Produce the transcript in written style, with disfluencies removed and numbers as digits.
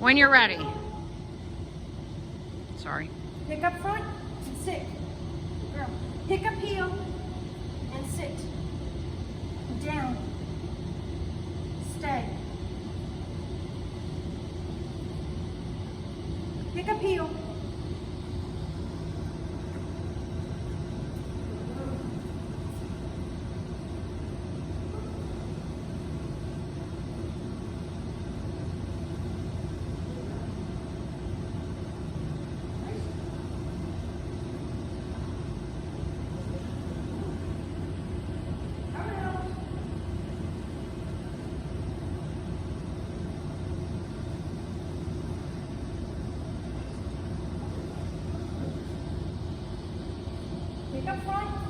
When you're ready. Sorry. Pick up front and sit. Girl. Pick up heel and sit. Down. Stay. Pick up heel. Pick up front.